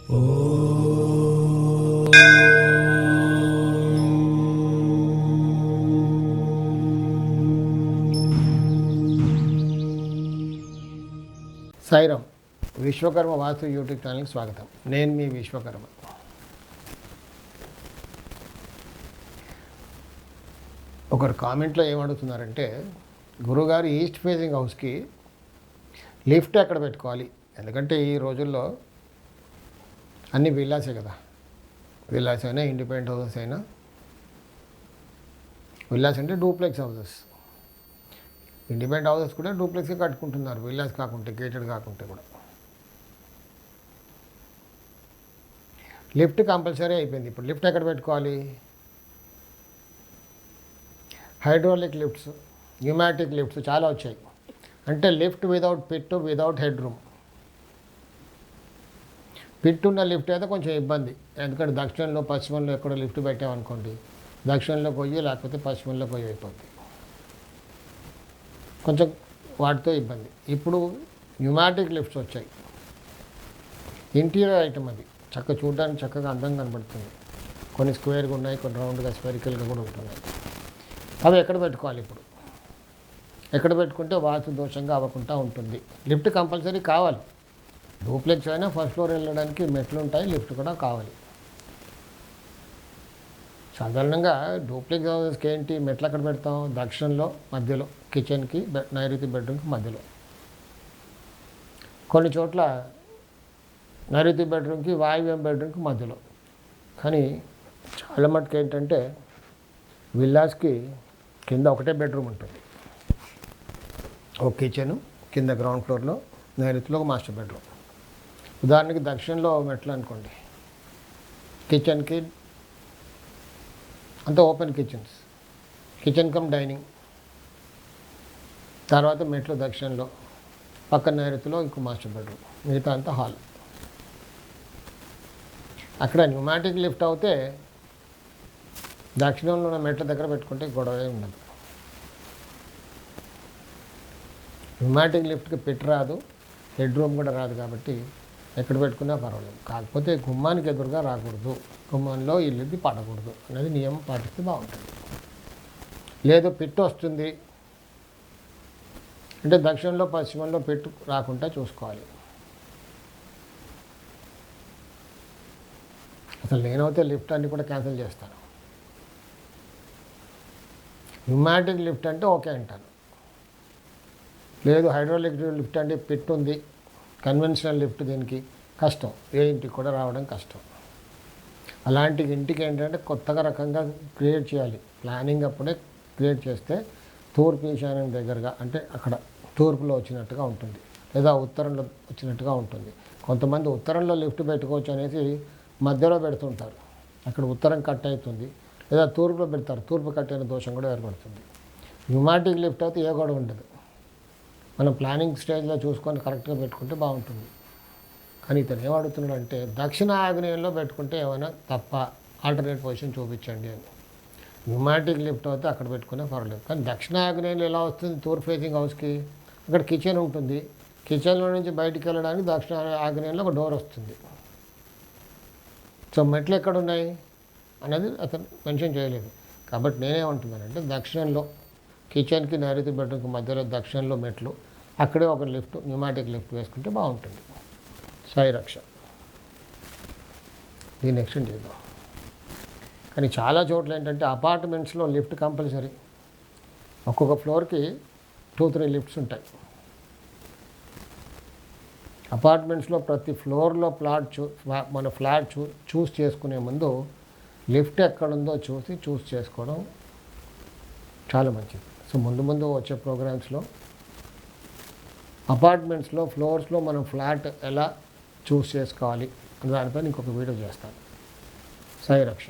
సాయిరామ్. విశ్వకర్మ వాస్తు YouTube ఛానల్కి స్వాగతం. నేను మీ విశ్వకర్మ. ఒకరు కామెంట్లో ఏమడుగుతున్నారంటే, గురుగారు ఈస్ట్ ఫేసింగ్ హౌస్కి లిఫ్ట్ ఎక్కడ పెట్టుకోవాలి? ఎందుకంటే ఈ రోజుల్లో అన్ని విల్లాసే కదా, విల్లాస్ అయినా ఇండిపెండెంట్ హౌసెస్ అయినా. విల్లాస్ అంటే డూప్లెక్స్ హౌసెస్, ఇండిపెండెంట్ హౌసెస్ కూడా డూప్లెక్స్గా కట్టుకుంటున్నారు, విల్లాస్ కాకుంటే, గేటెడ్ కాకుంటే కూడా. లిఫ్ట్ కంపల్సరీ అయిపోయింది. ఇప్పుడు లిఫ్ట్ ఎక్కడ పెట్టుకోవాలి? హైడ్రాలిక్ లిఫ్ట్స్, న్యూమాటిక్ లిఫ్ట్స్ చాలా వచ్చాయి. అంటే lift without pit, without head room. Pit ఉన్న లిఫ్ట్ అయితే కొంచెం ఇబ్బంది, ఎందుకంటే దక్షిణంలో పశ్చిమంలో ఎక్కడో లిఫ్ట్ పెట్టామనుకోండి, దక్షిణంలో పోయి లేకపోతే పశ్చిమంలో పోయి అయిపోతుంది, కొంచెం వాటితో ఇబ్బంది. ఇప్పుడు న్యూమాటిక్ లిఫ్ట్స్ వచ్చాయి. ఇంటీరియర్ ఐటమ్ అది, చూడడానికి చక్కగా అందంగా కనబడుతుంది. కొన్ని స్క్వేర్గా ఉన్నాయి, కొన్ని రౌండ్గా స్పెరికల్గా కూడా ఉంటున్నాయి. అవి ఎక్కడ పెట్టుకోవాలి? ఇప్పుడు ఎక్కడ పెట్టుకుంటే వాస్తు దోషంగా అవ్వకుండా ఉంటుంది? లిఫ్ట్ కంపల్సరీ కావాలి. డూప్లెక్స్ అయినా ఫస్ట్ ఫ్లోర్ వెళ్ళడానికి మెట్లు ఉంటాయి, లిఫ్ట్ కూడా కావాలి. సాధారణంగా డూప్లెక్స్ హౌసెస్కి ఏంటి, మెట్లు ఎక్కడ పెడతాం? దక్షిణంలో మధ్యలో, కిచెన్కి నైరుతి బెడ్రూమ్కి మధ్యలో. కొన్ని చోట్ల నైరుతి బెడ్రూమ్కి వాయువ్యం బెడ్రూమ్కి మధ్యలో. కానీ చాలా మటుకు ఏంటంటే విల్లాస్కి కింద ఒకటే బెడ్రూమ్ ఉంటుంది, ఒక కిచెను, కింద గ్రౌండ్ ఫ్లోర్లో నైరుతిలో ఒక మాస్టర్ బెడ్రూమ్. ఉదాహరణకి దక్షిణంలో మెట్లు అనుకోండి, కిచెన్కి అంతా open kitchens, kitchen cum dining, తర్వాత మెట్లు దక్షిణంలో, పక్కన నైరుతిలో ఇంకో మాస్టర్ బెడ్రూమ్, మిగతా అంతా హాల్. అక్కడ న్యూమాటిక్ లిఫ్ట్ అవుతే దక్షిణంలో ఉన్న మెట్ల దగ్గర పెట్టుకుంటే గొడవ ఉండదు. న్యూమాటిక్ లిఫ్ట్కి పిట్ రాదు, హెడ్ రూమ్ కూడా రాదు, కాబట్టి ఎక్కడ పెట్టుకున్నా పర్వాలేదు. కాకపోతే గుమ్మానికి ఎదురుగా రాకూడదు, గుమ్మంలో ఇల్లుది పడకూడదు అనేది నియమం పాటిస్తే బాగుంటుంది. లేదు పిట్ వస్తుంది అంటే దక్షిణంలో పశ్చిమంలో పెట్టు రాకుండా చూసుకోవాలి. అసలు నేనైతే లిఫ్ట్ అన్ని కూడా క్యాన్సిల్ చేస్తాను. న్యూమాటిక్ లిఫ్ట్ అంటే ఓకే అంటాను. లేదు హైడ్రాలిక్ లిఫ్ట్ అంటే పిట్ ఉంది, కన్వెన్షనల్ లిఫ్ట్ దీనికి కష్టం, ఏ ఇంటికి కూడా రావడం కష్టం. అలాంటి ఇంటికి ఏంటంటే కొత్తగా రకంగా క్రియేట్ చేయాలి. ప్లానింగ్ అప్పుడే క్రియేట్ చేస్తే తూర్పు ఈశాన్యం దగ్గరగా, అంటే అక్కడ తూర్పులో వచ్చినట్టుగా ఉంటుంది, లేదా ఉత్తరంలో వచ్చినట్టుగా ఉంటుంది. కొంతమంది ఉత్తరంలో లిఫ్ట్ పెట్టుకోవచ్చు అనేసి మధ్యలో పెడుతుంటారు, అక్కడ ఉత్తరం కట్ అవుతుంది, లేదా తూర్పులో పెడతారు, తూర్పు కట్ అయిన దోషం కూడా ఏర్పడుతుంది. న్యూమాటిక్ లిఫ్ట్ అయితే ఏ గొడవ ఉండదు, మనం ప్లానింగ్ స్టేజ్లో చూసుకొని కరెక్ట్గా పెట్టుకుంటే బాగుంటుంది. కానీ ఇతను ఏమడుగుతున్నాడు అంటే, దక్షిణ ఆగ్నేయంలో పెట్టుకుంటే ఏమైనా తప్ప, ఆల్టర్నేట్ పొజిషన్ చూపించండి అని. న్యూమాటిక్ లిఫ్ట్ అయితే అక్కడ పెట్టుకునే పర్వాలేదు, కానీ దక్షిణ ఆగ్నేయంలో ఎలా వస్తుంది? తూర్పు ఫేసింగ్ హౌస్కి అక్కడ కిచెన్ ఉంటుంది, కిచెన్లో నుంచి బయటికి వెళ్ళడానికి దక్షిణ ఆగ్నేయంలో ఒక డోర్ వస్తుంది. సో మెట్లు ఎక్కడ ఉన్నాయి అనేది అతను మెన్షన్ చేయలేదు. కాబట్టి నేనేమంటున్నానంటే, దక్షిణంలో కిచెన్కి నైరుతి బెడ్రూమ్కి మధ్యలో దక్షిణంలో మెట్లు, అక్కడే ఒక లిఫ్ట్, న్యూమాటిక్ లిఫ్ట్ వేసుకుంటే బాగుంటుంది. సాయి రక్ష దీన్ని ఎక్స్టెండ్ చేద్దాం. కానీ చాలా చోట్ల ఏంటంటే అపార్ట్మెంట్స్లో లిఫ్ట్ కంపల్సరీ, ఒక్కొక్క ఫ్లోర్కి 2-3 లిఫ్ట్స్ ఉంటాయి. అపార్ట్మెంట్స్లో ప్రతి ఫ్లోర్లో మన ఫ్లాట్ చూస్ చేసుకునే ముందు లిఫ్ట్ ఎక్కడుందో చూస్ చేసుకోవడం చాలా మంచిది. సో ముందు వచ్చే ప్రోగ్రామ్స్లో అపార్ట్మెంట్స్లో ఫ్లోర్స్లో మనం ఫ్లాట్ ఎలా చూస్ చేసుకోవాలి అనే దానిపైన ఇంకొక వీడియో చేస్తాను. సాయి రక్ష.